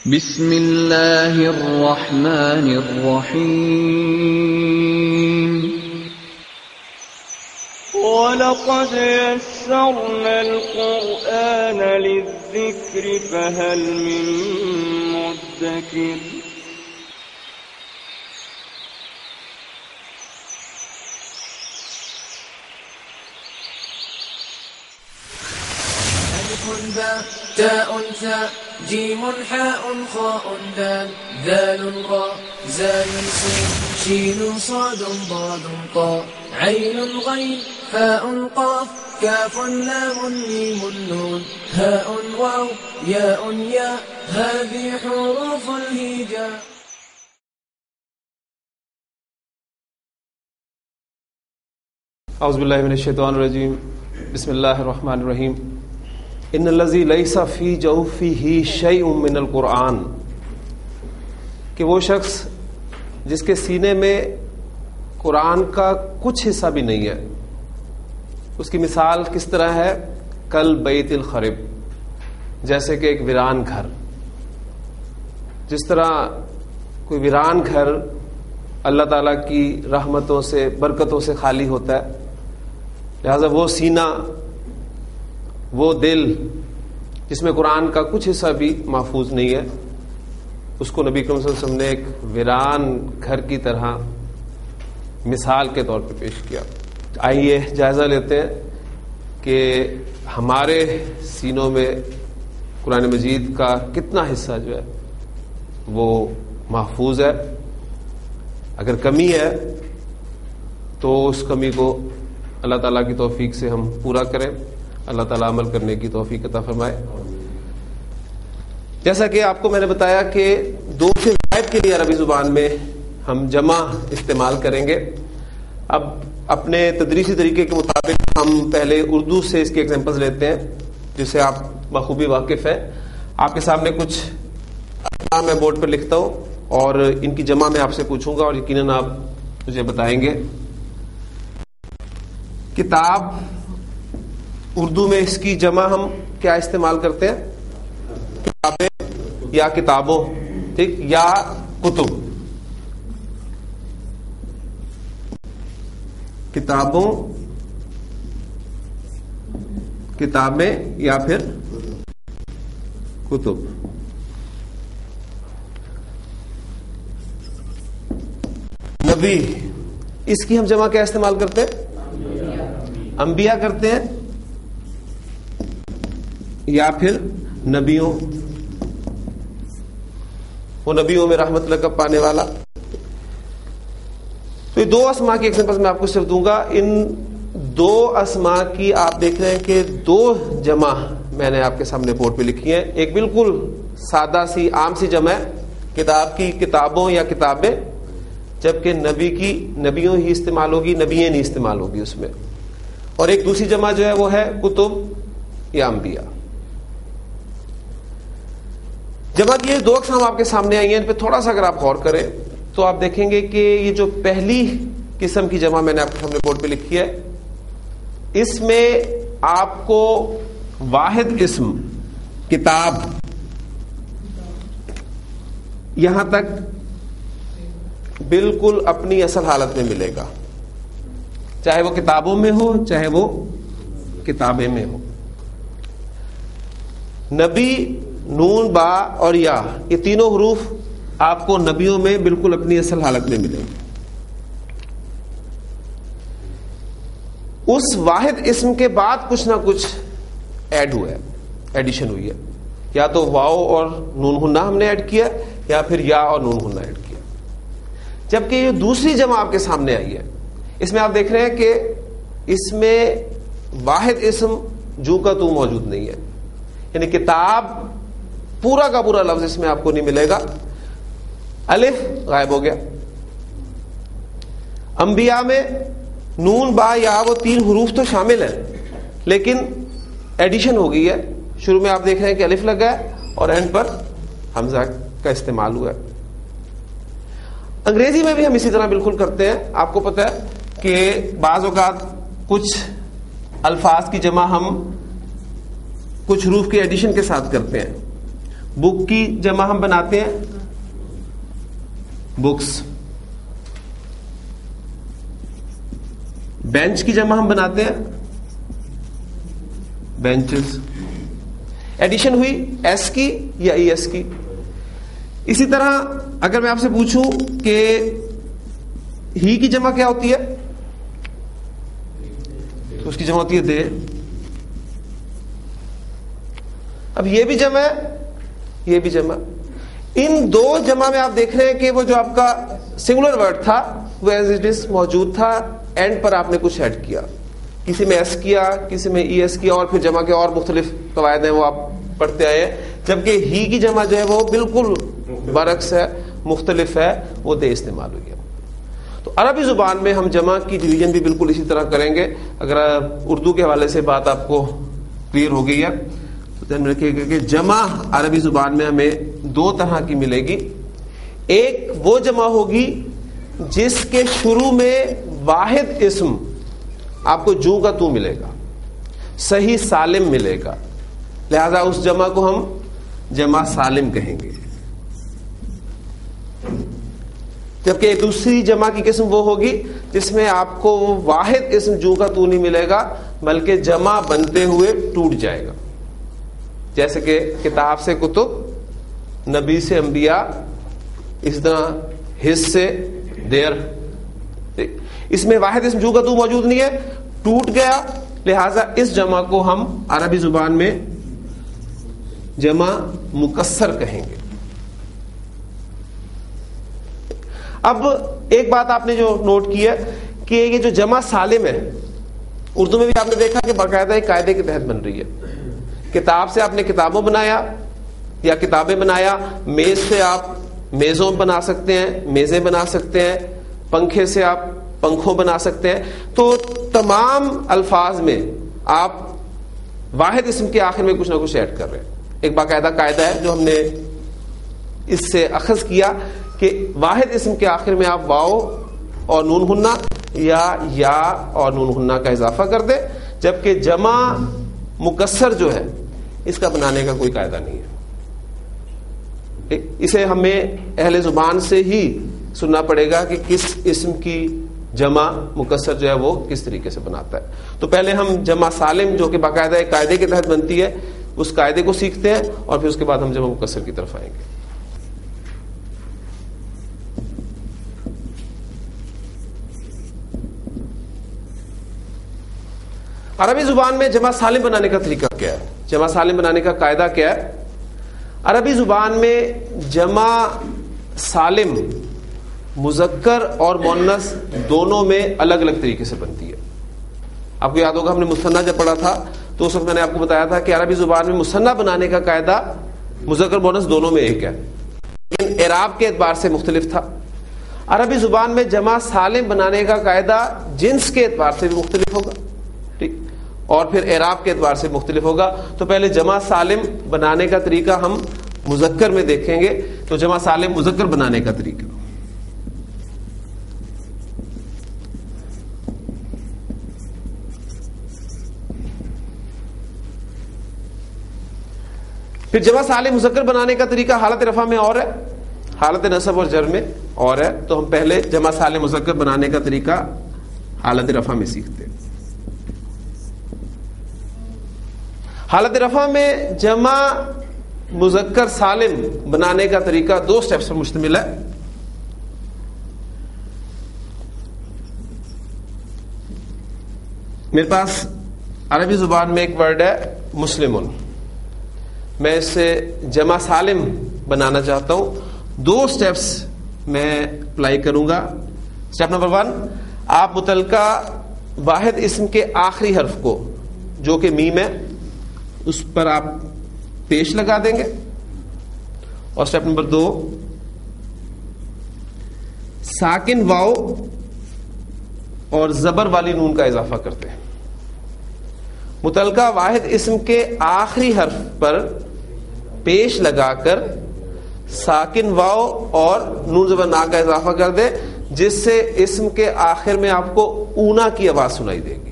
بسم اللہ الرحمن الرحیم وَلَقَدْ يَسَّرْنَا الْقُرْآنَ لِلذِّكْرِ فَهَلْ مِن مُّدَّكِرٍ تاء ثاء جيم حاء خاء دال ذال راء زال سين شين صاد ضاد طاء عين غين فاء قاف كاف لام ميم نون هاء واو ياء ياء هذه حروف الهجاء. اعوذ باللہ من الشیطان الرجیم. بسم اللہ الرحمن الرحیم. ان الذی لیس فی جوفہ شیء من القرآن، کہ وہ شخص جس کے سینے میں قرآن کا کچھ حصہ بھی نہیں ہے، اس کی مثال کس طرح ہے؟ کل بیت الخرب، جیسے کہ ایک ویران گھر. جس طرح کوئی ویران گھر اللہ تعالیٰ کی رحمتوں سے برکتوں سے خالی ہوتا ہے، لہذا وہ سینہ، وہ دل جس میں قرآن کا کچھ حصہ بھی محفوظ نہیں ہے، اس کو نبی کریم صلی اللہ علیہ وسلم نے ایک ویران گھر کی طرح مثال کے طور پہ پیش کیا. آئیے جائزہ لیتے ہیں کہ ہمارے سینوں میں قرآن مجید کا کتنا حصہ جو ہے وہ محفوظ ہے. اگر کمی ہے تو اس کمی کو اللہ تعالیٰ کی توفیق سے ہم پورا کریں. اللہ تعالیٰ عمل کرنے کی توفیق عطا فرمائے. جیسا کہ آپ کو میں نے بتایا کہ دو سے زائد کے لیے عربی زبان میں ہم جمع استعمال کریں گے. اب اپنے تدریسی طریقے کے مطابق ہم پہلے اردو سے اس کے ایگزامپلز لیتے ہیں جس سے آپ بخوبی واقف ہیں. آپ کے سامنے کچھ اسماء میں بورڈ پر لکھتا ہوں اور ان کی جمع میں آپ سے پوچھوں گا اور یقیناً آپ مجھے بتائیں گے. کتاب اردو میں اس کی جمع ہم کیا استعمال کرتے ہیں؟ کتابیں یا کتابوں، ٹھیک، یا کتب. کتابوں، کتابیں یا پھر کتب. نبی، اس کی ہم جمع کیا استعمال کرتے ہیں؟ انبیاء کرتے ہیں یا پھر نبیوں. وہ نبیوں میں رحمت لقب پانے والا. تو یہ دو اسماء کی ایگزامپل میں آپ کو صرف دوں گا. ان دو اسماء کی آپ دیکھ رہے ہیں کہ دو جمع میں نے آپ کے سامنے بورڈ پہ لکھی ہیں. ایک بالکل سادہ سی عام سی جمع ہے کتاب کی کتابوں یا کتابیں، جبکہ نبی کی نبیوں ہی استعمال ہوگی، نبییں نہیں استعمال ہوگی اس میں. اور ایک دوسری جمع جو ہے وہ ہے کتب یا انبیاء. جمع کی دو اقسام آپ کے سامنے آئی ہیں. ان پہ تھوڑا سا اگر آپ غور کریں تو آپ دیکھیں گے کہ یہ جو پہلی قسم کی جمع میں نے آپ کے سامنے بورڈ پہ لکھی ہے، اس میں آپ کو واحد اسم کتاب یہاں تک بالکل اپنی اصل حالت میں ملے گا، چاہے وہ کتابوں میں ہو چاہے وہ کتابیں میں ہو. نبی، نون، با اور یا، یہ تینوں حروف آپ کو نبیوں میں بالکل اپنی اصل حالت میں ملیں گے. اس واحد اسم کے بعد کچھ نہ کچھ ایڈ ہوا ہے، ایڈیشن ہوئی ہے. یا تو واو اور نون ہنہ ہم نے ایڈ کیا یا پھر یا اور نون ہنہ ایڈ کیا. جبکہ یہ دوسری جمع آپ کے سامنے آئی ہے، اس میں آپ دیکھ رہے ہیں کہ اس میں واحد اسم جو کا تو موجود نہیں ہے. یعنی کتاب پورا کا پورا لفظ اس میں آپ کو نہیں ملے گا. الف غائب ہو گیا. انبیاء میں نون، با، یا وہ تین حروف تو شامل ہیں لیکن ایڈیشن ہو گئی ہے. شروع میں آپ دیکھ رہے ہیں کہ الف لگا ہے اور اینڈ پر حمزہ کا استعمال ہوا ہے. انگریزی میں بھی ہم اسی طرح بالکل کرتے ہیں. آپ کو پتہ ہے کہ بعض اوقات کچھ الفاظ کی جمع ہم کچھ حروف کے ایڈیشن کے ساتھ کرتے ہیں. بک کی جمع ہم بناتے ہیں بکس. بینچ کی جمع ہم بناتے ہیں بینچز. ایڈیشن ہوئی ایس کی یا ای ایس کی. اسی طرح اگر میں آپ سے پوچھوں کہ ہی کی جمع کیا ہوتی ہے تو اس کی جمع ہوتی ہے دے. اب یہ بھی جمع ہے یہ بھی جمع. ان دو جمع میں آپ دیکھ رہے ہیں کہ وہ جو آپ کا سنگولر ورڈ تھا وہ ایز اٹ از موجود تھا, اینڈ پر آپ نے کچھ ایڈ کیا, کسی میں ایس کیا کسی میں ای ایس کیا, اور پھر جمع کے اور مختلف قواعد ہیں وہ آپ پڑھتے آئے ہیں. جبکہ ہی کی جمع جو ہے وہ بالکل برعکس ہے, مختلف ہے, وہ دے استعمال ہوئی ہے. تو عربی زبان میں ہم جمع کی ڈویژن بھی بالکل اسی طرح کریں گے. اگر اردو کے حوالے سے بات آپ کو کلیئر ہو گئی ہے تو ذہن میں رکھیے گا کہ جمع عربی زبان میں ہمیں دو طرح کی ملے گی. ایک وہ جمع ہوگی جس کے شروع میں واحد اسم آپ کو جو کا تو ملے گا, صحیح سالم ملے گا, لہذا اس جمع کو ہم جمع سالم کہیں گے. جبکہ ایک دوسری جمع کی قسم وہ ہوگی جس میں آپ کو واحد اسم جو کا تو نہیں ملے گا بلکہ جمع بنتے ہوئے ٹوٹ جائے گا. جیسے کہ کتاب سے کتب, نبی سے انبیاء, اس طرح حص سے دیر. اس میں واحد اسم جو کا تو موجود نہیں ہے, ٹوٹ گیا, لہذا اس جمع کو ہم عربی زبان میں جمع مکسر کہیں گے. اب ایک بات آپ نے جو نوٹ کی ہے کہ یہ جو جمع سالم ہے اردو میں بھی آپ نے دیکھا کہ باقاعدہ ایک قاعدے کے تحت بن رہی ہے. کتاب سے آپ نے کتابوں بنایا یا کتابیں بنایا, میز سے آپ میزوں بنا سکتے ہیں, میزیں بنا سکتے ہیں, پنکھے سے آپ پنکھوں بنا سکتے ہیں. تو تمام الفاظ میں آپ واحد اسم کے آخر میں کچھ نہ کچھ ایڈ کر رہے ہیں. ایک باقاعدہ قاعدہ ہے جو ہم نے اس سے اخذ کیا کہ واحد اسم کے آخر میں آپ واو اور نون ہنہ یا اور نون ہنہ کا اضافہ کر دیں, جبکہ جمع مکسر جو ہے اس کا بنانے کا کوئی قاعدہ نہیں ہے. اسے ہمیں اہل زبان سے ہی سننا پڑے گا کہ کس اسم کی جمع مکسر جو ہے وہ کس طریقے سے بناتا ہے. تو پہلے ہم جمع سالم جو کہ باقاعدہ ایک قاعدے کے تحت بنتی ہے اس قاعدے کو سیکھتے ہیں, اور پھر اس کے بعد ہم جمع مکسر کی طرف آئیں گے. عربی زبان میں جمع سالم بنانے کا طریقہ کیا ہے, جمع سالم بنانے کا قاعدہ کیا ہے؟ عربی زبان میں جمع سالم مذکر اور مؤنث دونوں میں الگ الگ طریقے سے بنتی ہے. آپ کو یاد ہوگا ہم نے مثنیٰ جب پڑھا تھا تو اس وقت میں نے آپ کو بتایا تھا کہ عربی زبان میں مثنیٰ بنانے کا قاعدہ مذکر مؤنث دونوں میں ایک ہے, لیکن اعراب کے اعتبار سے مختلف تھا. عربی زبان میں جمع سالم بنانے کا قاعدہ جنس کے اعتبار سے بھی مختلف ہوگا, ٹھیک, اور پھر اعراب کے اعتبار سے مختلف ہوگا. تو پہلے جمع سالم بنانے کا طریقہ ہم مذکر میں دیکھیں گے. تو جمع سالم مذکر بنانے کا طریقہ, پھر جمع سالم مذکر بنانے کا طریقہ حالت رفع میں اور ہے, حالت نصب اور جر میں اور ہے. تو ہم پہلے جمع سالم مذکر بنانے کا طریقہ حالت رفع میں سیکھتے ہیں. حالت رفع میں جمع مذکر سالم بنانے کا طریقہ دو سٹیپس پر مشتمل ہے. میرے پاس عربی زبان میں ایک ورڈ ہے مسلمون, میں اس سے جمع سالم بنانا چاہتا ہوں. دو سٹیپس میں اپلائی کروں گا. سٹیپ نمبر 1, آپ متعلقہ واحد اسم کے آخری حرف کو جو کہ میم ہے اس پر آپ پیش لگا دیں گے. اور سٹیپ نمبر 2, ساکن واو اور زبر والی نون کا اضافہ کرتے ہیں. متعلقہ واحد اسم کے آخری حرف پر پیش لگا کر ساکن واو اور نون زبر نا کا اضافہ کر دے, جس سے اسم کے آخر میں آپ کو اونا کی آواز سنائی دے گی.